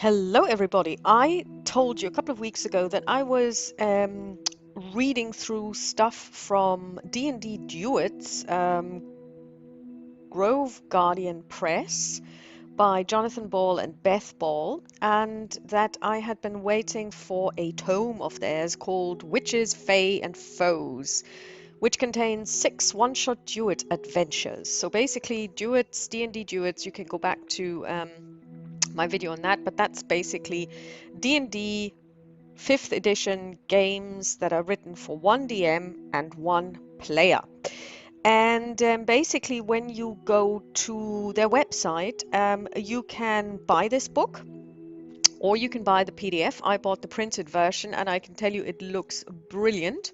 Hello, everybody. I told you a couple of weeks ago that I was reading through stuff from DnD Duets, Grove Guardian Press by Jonathan Ball and Beth Ball, and that I had been waiting for a tome of theirs called Witches, Fae, and Foes, which contains 6 one-shot duet adventures. So basically, duets, D&D Duets, you can go back to my video on that, but that's basically D&D 5th edition games that are written for one DM and one player. And basically, when you go to their website, you can buy this book or you can buy the PDF. I bought the printed version and I can tell you it looks brilliant.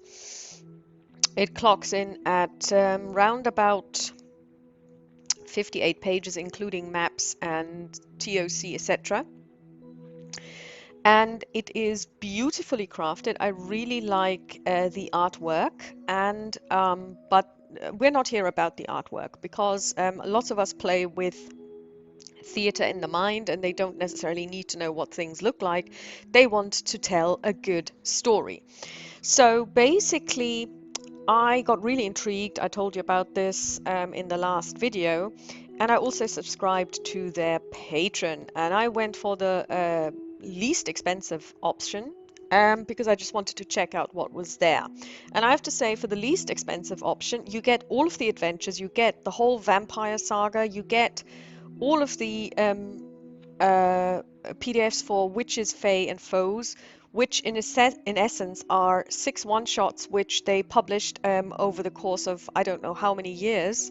It clocks in at round about 58 pages, including maps and TOC, etc. And it is beautifully crafted. I really like the artwork, and but we're not here about the artwork because lots of us play with theatre in the mind and they don't necessarily need to know what things look like. They want to tell a good story. So basically, I got really intrigued. I told you about this in the last video, and I also subscribed to their Patreon, and I went for the least expensive option because I just wanted to check out what was there. And I have to say, for the least expensive option, you get all of the adventures, you get the whole vampire saga, you get all of the PDFs for Witches, Fae, and Foes, which in essence are 6 one-shots which they published over the course of I don't know how many years,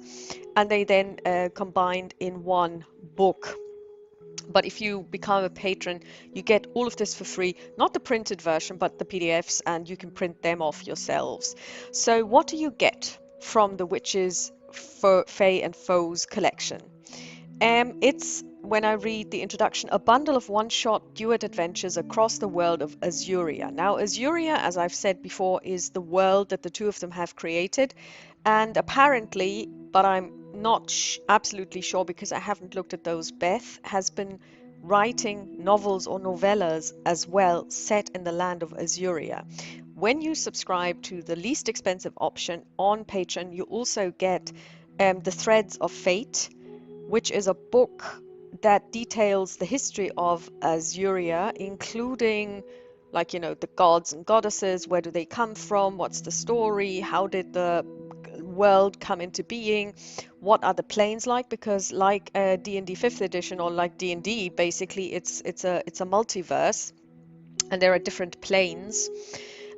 and they then combined in one book. But if you become a patron, you get all of this for free, not the printed version, but the PDFs, and you can print them off yourselves. So what do you get from the Witches, Fae, and Foes collection? It's, when I read the introduction, a bundle of one-shot duet adventures across the world of Azuria. Now, Azuria, as I've said before, is the world that the two of them have created, and apparently, but I'm not absolutely sure because I haven't looked at those, Beth has been writing novels or novellas as well set in the land of Azuria. When you subscribe to the least expensive option on Patreon, you also get the Threads of Fate, which is a book that details the history of Azuria, including, like, you know, the gods and goddesses, where do they come from, what's the story, how did the world come into being, what are the planes like, because like D&D 5th edition or like D&D, basically it's a multiverse and there are different planes.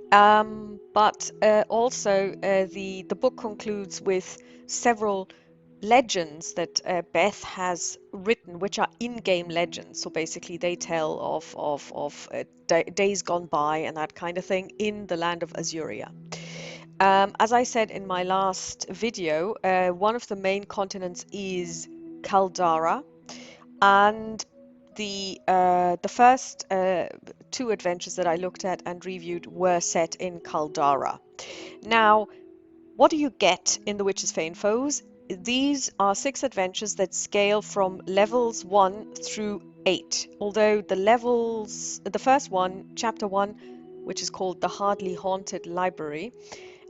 But also the book concludes with several legends that Beth has written, which are in-game legends. So basically, they tell of days gone by and that kind of thing in the land of Azuria. As I said in my last video, one of the main continents is Caldara, and the first 2 adventures that I looked at and reviewed were set in Caldara. Now, what do you get in the Witches, Fae, and Foes? These are 6 adventures that scale from levels 1 through 8. Although the first one, chapter 1, which is called the Hardly Haunted Library,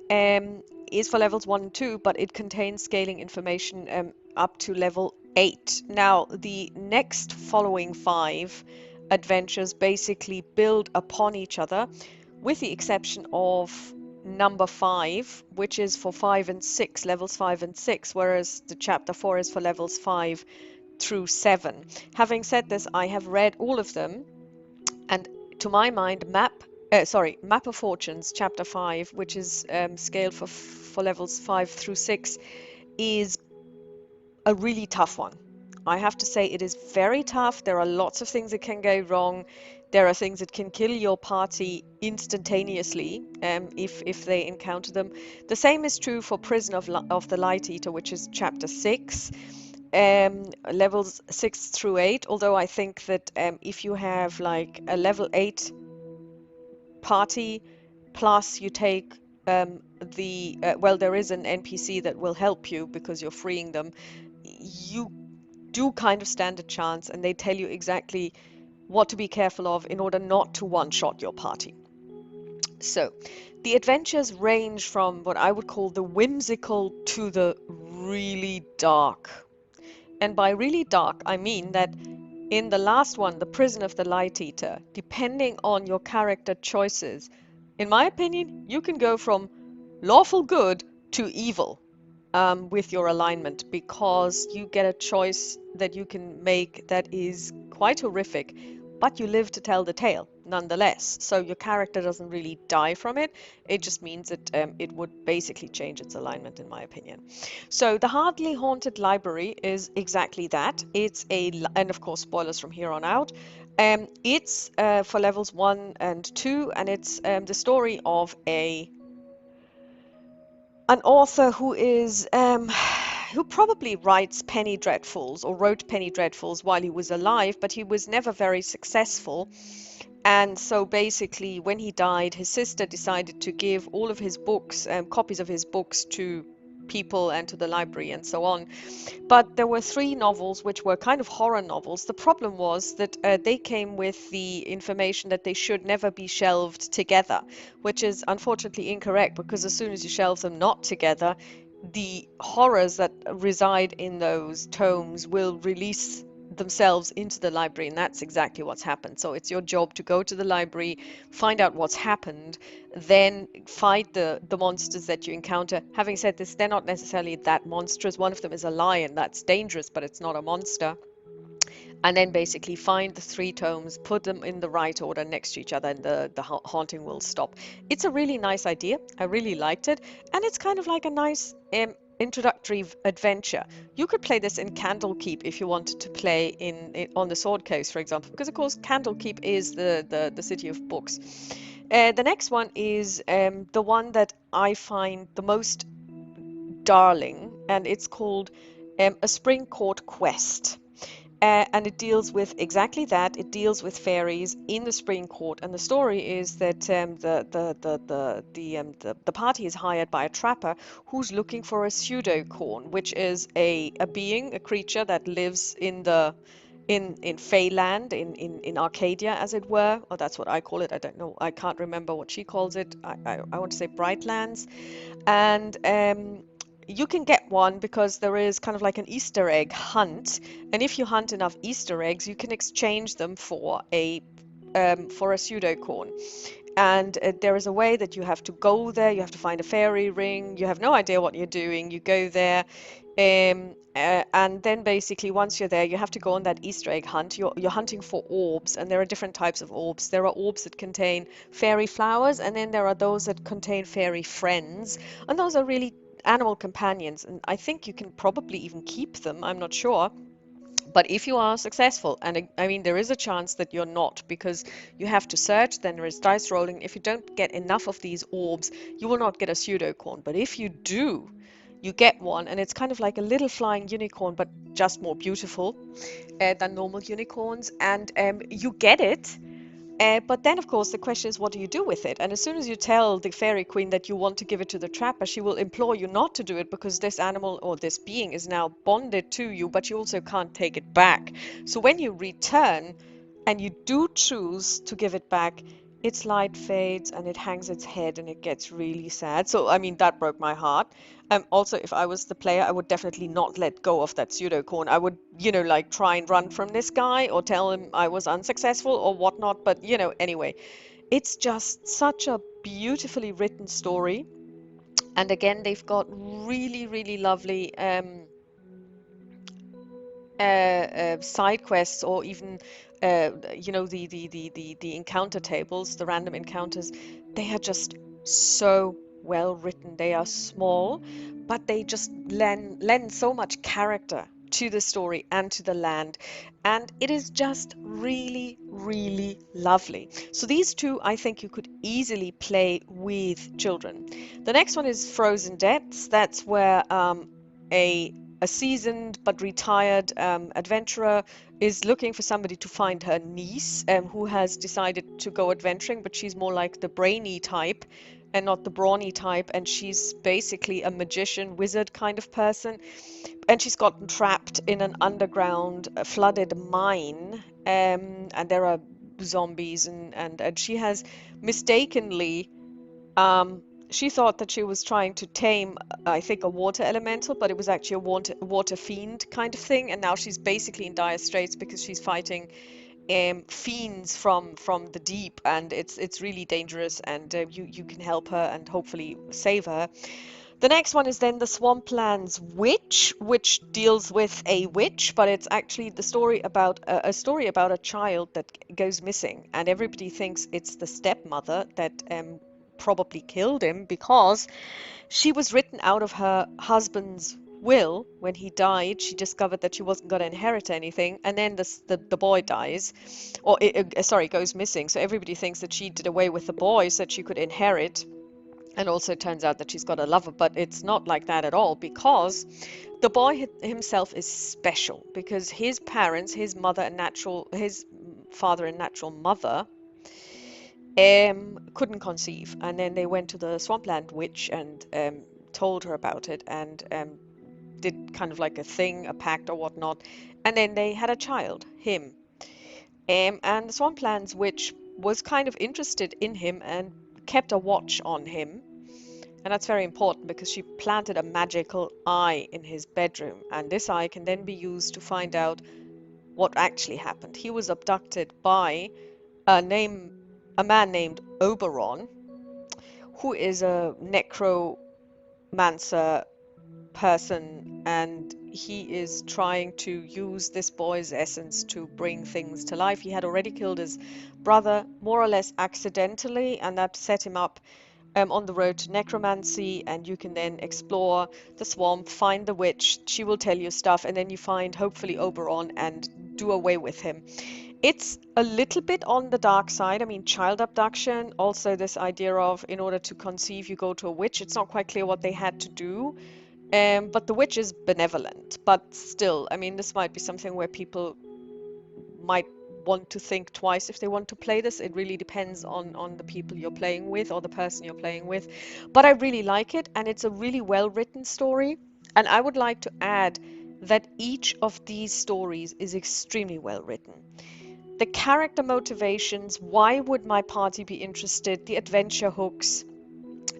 is for levels 1 and 2, but it contains scaling information up to level 8. Now, the next following 5 adventures basically build upon each other, with the exception of number 5, which is for 5 and 6, levels 5 and 6, whereas the chapter 4 is for levels 5 through 7. Having said this, I have read all of them, and to my mind, Map of Fortunes, chapter 5, which is scaled for levels 5 through 6, is a really tough one. I have to say it is very tough. There are lots of things that can go wrong. There are things that can kill your party instantaneously if they encounter them. The same is true for Prison of the Light Eater, which is chapter 6, levels 6 through 8. Although I think that if you have like a level 8 party, plus you take well, there is an NPC that will help you because you're freeing them, you do kind of stand a chance, and they tell you exactly what to be careful of in order not to one-shot your party. So, the adventures range from what I would call the whimsical to the really dark. And by really dark, I mean that in the last one, The Prison of the Light Eater, depending on your character choices, in my opinion, you can go from lawful good to evil with your alignment, because you get a choice that you can make that is quite horrific, but you live to tell the tale nonetheless. So your character doesn't really die from it. It just means that it would basically change its alignment, in my opinion. So the Hardly Haunted Library is exactly that. And of course, spoilers from here on out. It's for levels 1 and 2, and it's the story of an author who probably writes penny dreadfuls, or wrote penny dreadfuls while he was alive, but he was never very successful. And so basically, when he died, his sister decided to give all of his books, copies of his books, to people and to the library and so on. But there were three novels which were kind of horror novels. The problem was that they came with the information that they should never be shelved together, which is unfortunately incorrect, because as soon as you shelve them not together, the horrors that reside in those tomes will release themselves into the library, and that's exactly what's happened. So it's your job to go to the library, find out what's happened, then fight the monsters that you encounter. Having said this, they're not necessarily that monstrous. One of them is a lion. That's dangerous, but it's not a monster. And then basically find the three tomes, put them in the right order next to each other, and the haunting will stop. It's a really nice idea. I really liked it. And it's kind of like a nice introductory adventure. You could play this in Candlekeep if you wanted to play on the Sword Coast, for example, because of course Candlekeep is the city of books. The next one is the one that I find the most darling, and it's called A Spring Court Quest. And it deals with exactly that. It deals with fairies in the spring court, and the story is that the party is hired by a trapper who's looking for a pseudocorn, which is a being, a creature that lives in Feyland, in Arcadia, as it were. Or that's what I call it. I don't know. I can't remember what she calls it. I want to say Brightlands. And you can get one because there is kind of like an Easter egg hunt, and if you hunt enough Easter eggs, you can exchange them for a pseudocorn. And there is a way that you have to go there. You have to find a fairy ring. You have no idea what you're doing. You go there, and then basically once you're there, you have to go on that Easter egg hunt. You're hunting for orbs, and there are different types of orbs. There are orbs that contain fairy flowers, and then there are those that contain fairy friends, and those are really animal companions. And I think you can probably even keep them. I'm not sure. But if you are successful, and I mean, there is a chance that you're not, because you have to search, then there is dice rolling. If you don't get enough of these orbs, you will not get a pseudocorn. But if you do, you get one, and it's kind of like a little flying unicorn, but just more beautiful than normal unicorns. And you get it. But then, of course, the question is, what do you do with it? And as soon as you tell the fairy queen that you want to give it to the trapper, she will implore you not to do it, because this animal or this being is now bonded to you, but you also can't take it back. So when you return and you do choose to give it back, its light fades and it hangs its head and it gets really sad. So, I mean, that broke my heart. Also, if I was the player, I would definitely not let go of that pseudocorn. I would, like try and run from this guy or tell him I was unsuccessful or whatnot. But, anyway, it's just such a beautifully written story. And again, they've got really, really lovely side quests, or even the encounter tables, the random encounters. They are just so well written. They are small, but they just lend so much character to the story and to the land, and it is just really, really lovely. So these two, I think you could easily play with children. The next one is Frozen Depths. That's where a a seasoned but retired adventurer is looking for somebody to find her niece, who has decided to go adventuring, but she's more like the brainy type and not the brawny type, and she's basically a magician wizard kind of person, and she's gotten trapped in an underground flooded mine, and there are zombies, and she has mistakenly she thought that she was trying to tame, I think, a water elemental, but it was actually a water fiend kind of thing. And now she's basically in dire straits because she's fighting fiends from the deep, and it's really dangerous. And you can help her and hopefully save her. The next one is then the Swamplands Witch, which deals with a witch, but it's actually the story about a story about a child that goes missing, and everybody thinks it's the stepmother that probably killed him because she was written out of her husband's will when he died. She discovered that she wasn't going to inherit anything, and then the boy dies, or sorry, goes missing. So everybody thinks that she did away with the boy so that she could inherit. And also it turns out that she's got a lover, but it's not like that at all, because the boy himself is special, because his parents, his father and natural mother, couldn't conceive, and then they went to the Swampland Witch and told her about it, and did kind of like a thing, a pact or whatnot, and then they had a child, him. And the Swamplands Witch was kind of interested in him and kept a watch on him. And that's very important because she planted a magical eye in his bedroom, and this eye can then be used to find out what actually happened. He was abducted by a man named Oberon, who is a necromancer person, and he is trying to use this boy's essence to bring things to life. He had already killed his brother more or less accidentally, and that set him up on the road to necromancy. And you can then explore the swamp, find the witch, she will tell you stuff, and then you find hopefully Oberon and do away with him. It's a little bit on the dark side. I mean, child abduction, also this idea of in order to conceive, you go to a witch. It's not quite clear what they had to do. But the witch is benevolent. But still, I mean, this might be something where people might want to think twice if they want to play this. It really depends on the people you're playing with or the person you're playing with. But I really like it, and it's a really well-written story. And I would like to add that each of these stories is extremely well written. The character motivations, why would my party be interested, the adventure hooks,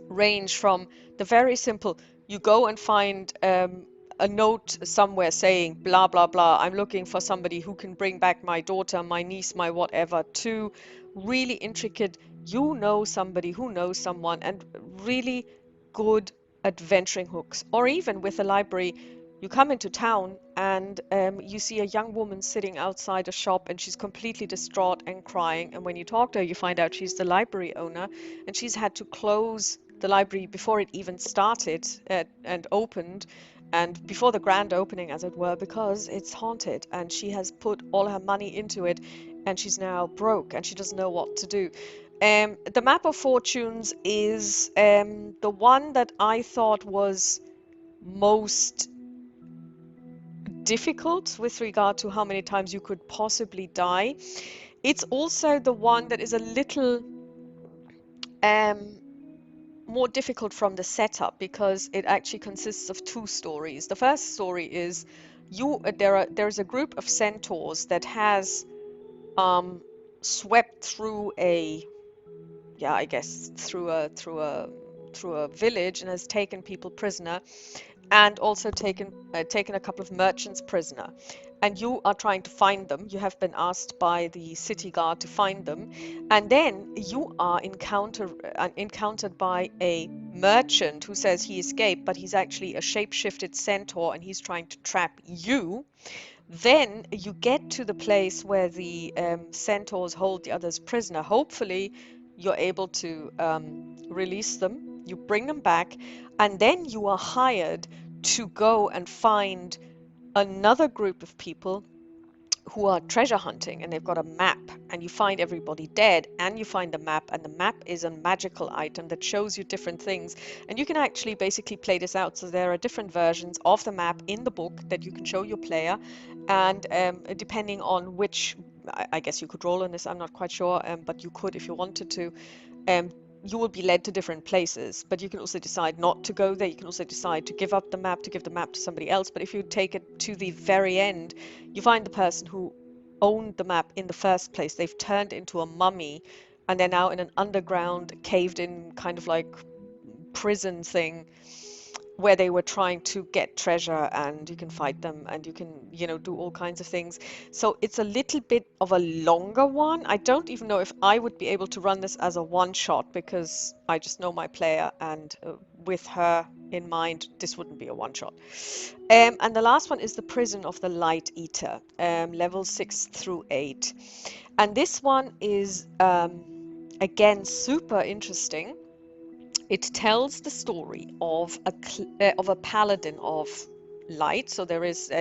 range from the very simple, you go and find a note somewhere saying blah blah blah, I'm looking for somebody who can bring back my daughter, my niece, my whatever, to really intricate, you know somebody who knows someone, and really good adventuring hooks. Or even with the library, you come into town and you see a young woman sitting outside a shop, and she's completely distraught and crying, and when you talk to her you find out she's the library owner, and she's had to close the library before it even started and opened, and before the grand opening, as it were, because it's haunted, and she has put all her money into it, and she's now broke and she doesn't know what to do. The Map of Fortunes is the one that I thought was most difficult with regard to how many times you could possibly die. It's also the one that is a little um, more difficult from the setup, because it actually consists of two stories. The first story is there's a group of centaurs that has um, swept through a, yeah, I guess through a village, and has taken people prisoner, and also taken a couple of merchants prisoner. And you are trying to find them. You have been asked by the city guard to find them, and then you are encountered by a merchant who says he escaped, but he's actually a shape-shifted centaur, and he's trying to trap you. Then you get to the place where the centaurs hold the others prisoner. Hopefully, you're able to release them. You bring them back, and then you are hired to go and find another group of people who are treasure hunting, and they've got a map, and you find everybody dead, and you find the map, and the map is a magical item that shows you different things, and you can actually basically play this out. So there are different versions of the map in the book that you can show your player, and depending on which, I guess you could roll on this, I'm not quite sure, but you could if you wanted to. um, you will be led to different places, but you can also decide not to go there. You can also decide to give up the map, to give the map to somebody else. But if you take it to the very end, you find the person who owned the map in the first place. They've turned into a mummy, and they're now in an underground, caved-in kind of like prison thing where they were trying to get treasure, and you can fight them and you can, do all kinds of things. So it's a little bit of a longer one. I don't even know if I would be able to run this as a one shot because I just know my player, and with her in mind, this wouldn't be a one shot. And the last one is the Prison of the Light Eater, level 6 through 8. And this one is, again, super interesting. It tells the story of a paladin of light. So there is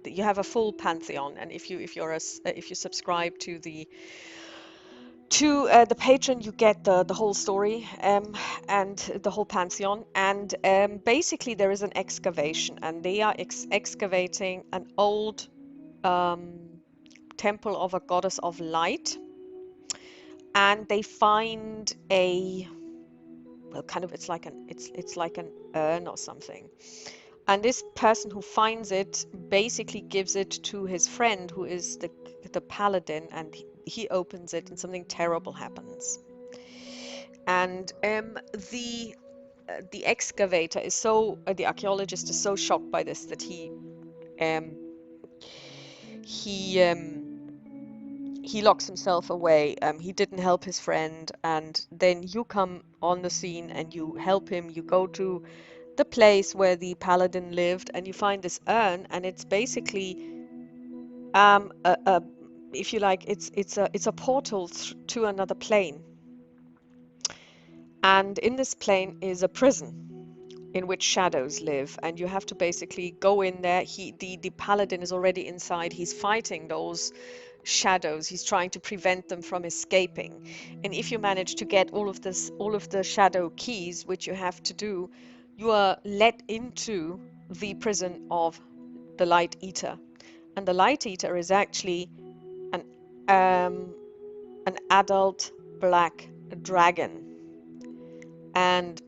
you have a full pantheon, and if you subscribe to the patron, you get the whole story, and the whole pantheon. And basically, there is an excavation, and they are excavating an old um, temple of a goddess of light, and they find a, well, kind of, it's like an urn or something. And this person who finds it basically gives it to his friend, who is the paladin, and he opens it, and something terrible happens. And the excavator is the archaeologist is so shocked by this that um, he he locks himself away. He didn't help his friend, and then you come on the scene and you help him. You go to the place where the paladin lived, and you find this urn, and it's basically if you like, it's a portal to another plane, and in this plane is a prison in which shadows live, and you have to basically go in there. The paladin is already inside. He's fighting those shadows. He's trying to prevent them from escaping. And if you manage to get all of the shadow keys, which you have to do, you are let into the prison of the Light Eater. And the Light Eater is actually an an adult black dragon, and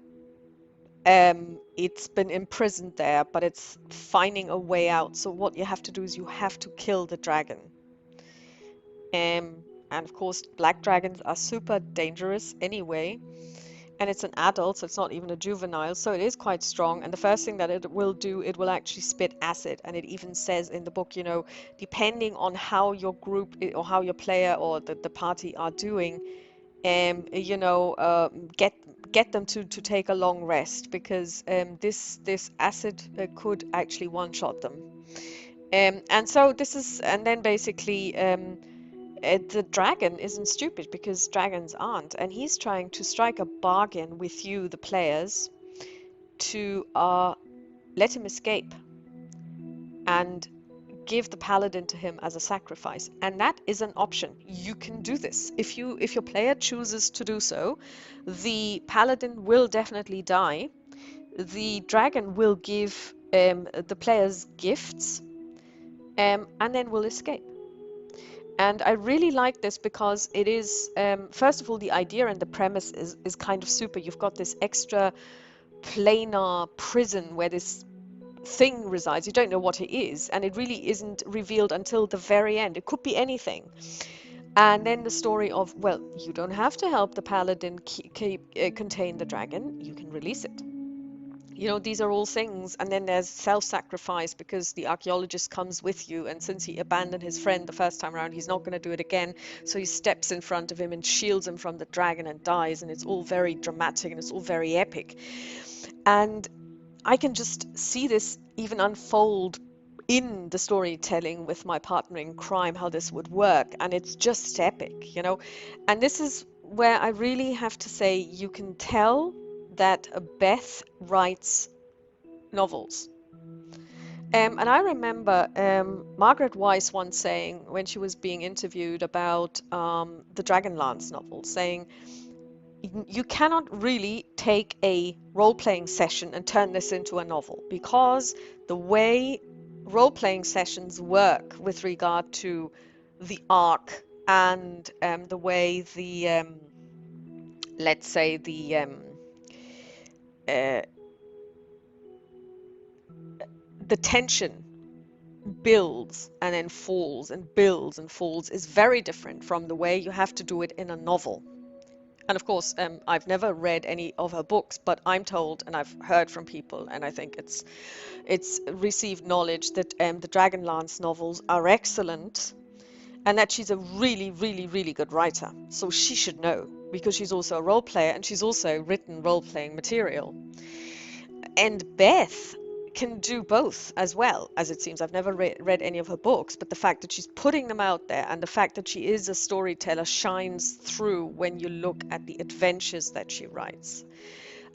it's been imprisoned there, but it's finding a way out. So what you have to do is you have to kill the dragon. And of course, black dragons are super dangerous anyway. And it's an adult, so it's not even a juvenile, so it is quite strong. And the first thing that it will do, it will actually spit acid. And it even says in the book, depending on how your group or how your player or the party are doing, get them to take a long rest, because this acid could actually one-shot them. And then basically the dragon isn't stupid, because dragons aren't, and he's trying to strike a bargain with you, the players, to let him escape and give the paladin to him as a sacrifice. And that is an option. You can do this. If your player chooses to do so, the paladin will definitely die. The dragon will give the players gifts, and then will escape. And I really like this because it is, first of all, the idea and the premise is kind of super. You've got this extra planar prison where this thing resides. You don't know what it is, and it really isn't revealed until the very end. It could be anything. And then the story of, well, you don't have to help the paladin contain the dragon. You can release it. These are all things. And then there's self-sacrifice, because the archaeologist comes with you, and since he abandoned his friend the first time around, he's not going to do it again. So he steps in front of him and shields him from the dragon and dies, and it's all very dramatic and it's all very epic. And I can just see this even unfold in the storytelling with my partner in crime, how this would work, and it's just epic. And this is where I really have to say, you can tell that Beth writes novels. And I remember Margaret Weiss once saying, when she was being interviewed about the Dragonlance novel, saying, you cannot really take a role-playing session and turn this into a novel, because the way role-playing sessions work with regard to the arc and the way let's say uh, the tension builds and then falls and builds and falls is very different from the way you have to do it in a novel. And of course, I've never read any of her books, but I'm told and I've heard from people, and I think it's received knowledge that the Dragonlance novels are excellent, and that she's a really, really, really good writer. So she should know because she's also a role player and she's also written role playing material. And Beth can do both as well, as it seems. I've never read any of her books, but the fact that she's putting them out there and the fact that she is a storyteller shines through when you look at the adventures that she writes.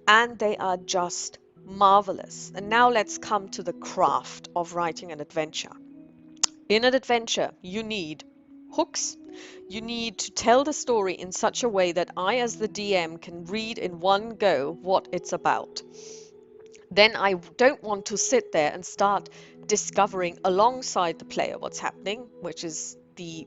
And they are just marvelous. And now let's come to the craft of writing an adventure. In an adventure, you need hooks. You need to tell the story in such a way that I, as the DM, can read in one go what it's about. Then I don't want to sit there and start discovering alongside the player what's happening, which is the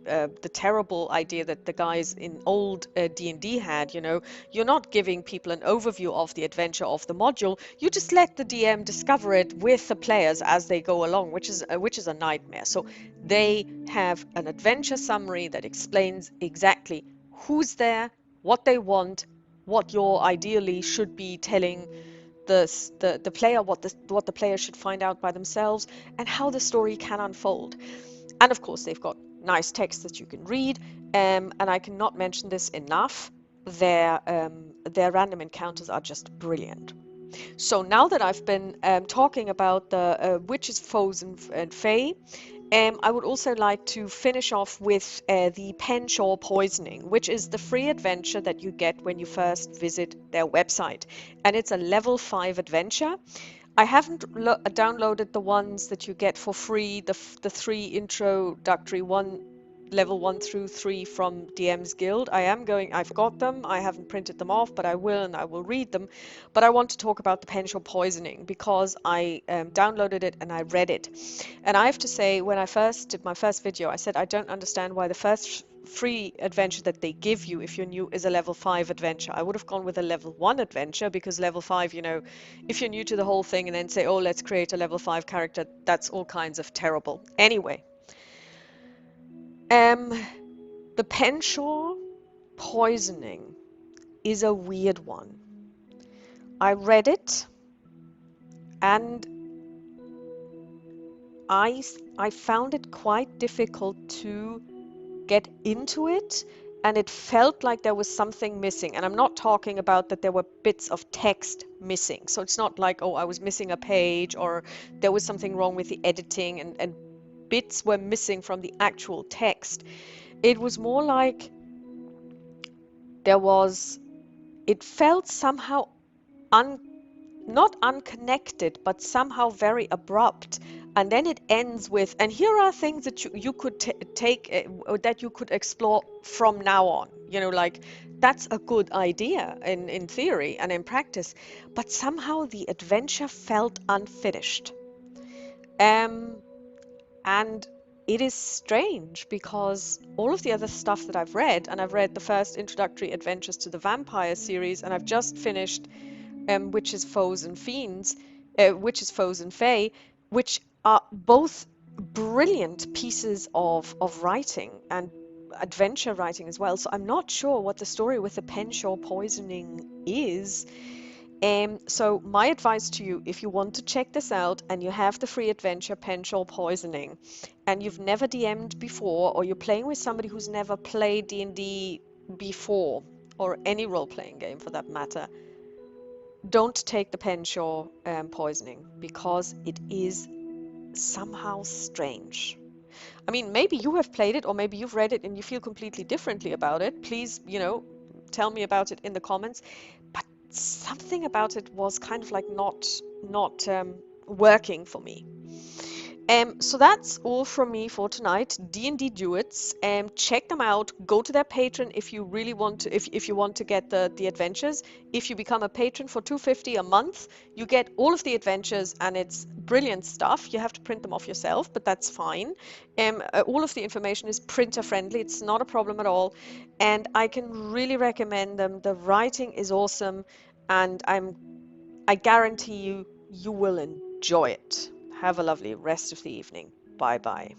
terrible idea that the guys in old D&D had. You're not giving people an overview of the adventure of the module. You just let the DM discover it with the players as they go along, which is a nightmare. So they have an adventure summary that explains exactly who's there, what they want, what you're ideally should be telling the player, what the player should find out by themselves, and how the story can unfold. And of course, they've got nice text that you can read. And I cannot mention this enough. Their random encounters are just brilliant. So now that I've been talking about the witches, foes, and fae, I would also like to finish off with the Penshaw Poisoning, which is the free adventure that you get when you first visit their website. And it's a level 5 adventure. I haven't downloaded the ones that you get for free, the three introductory level 1 through 3 from DM's Guild. I've got them, I haven't printed them off, but I will, and I will read them. But I want to talk about the Penshaw Poisoning because I downloaded it and I read it. And I have to say, when I first did my first video, I said I don't understand why the first free adventure that they give you if you're new is a level 5 adventure. I would have gone with a level 1 adventure because level 5, if you're new to the whole thing and then say, oh, let's create a level 5 character, that's all kinds of terrible. Anyway, the Penshaw Poisoning is a weird one. I read it and I found it quite difficult to get into it, and it felt like there was something missing. And I'm not talking about that there were bits of text missing. So it's not like, oh, I was missing a page or there was something wrong with the editing and bits were missing from the actual text. It was more like it felt somehow not unconnected, but somehow very abrupt. And then it ends with, and here are things that you could take, that you could explore from now on. Like that's a good idea in theory and in practice, but somehow the adventure felt unfinished. Um, and it is strange because all of the other stuff that I've read, and I've read the first introductory adventures to the vampire series, and I've just finished Witches, Foes, and Fiends, Witches, Foes, and Fae, which are both brilliant pieces of writing and adventure writing as well. So I'm not sure what the story with the Penshaw Poisoning is. So my advice to you, if you want to check this out and you have the free adventure Penshaw Poisoning, and you've never DM'd before, or you're playing with somebody who's never played D&D before, or any role-playing game for that matter, don't take the Penshaw Poisoning because it is somehow strange. I mean, maybe you have played it or maybe you've read it and you feel completely differently about it. Please, tell me about it in the comments. But something about it was kind of like not working for me. So that's all from me for tonight. D&D Duets. Check them out. Go to their Patreon if you really want to. If you want to get the adventures. If you become a patron for $2.50 a month, you get all of the adventures, and it's brilliant stuff. You have to print them off yourself, but that's fine. All of the information is printer friendly. It's not a problem at all, and I can really recommend them. The writing is awesome, and I guarantee you will enjoy it. Have a lovely rest of the evening. Bye. Bye bye.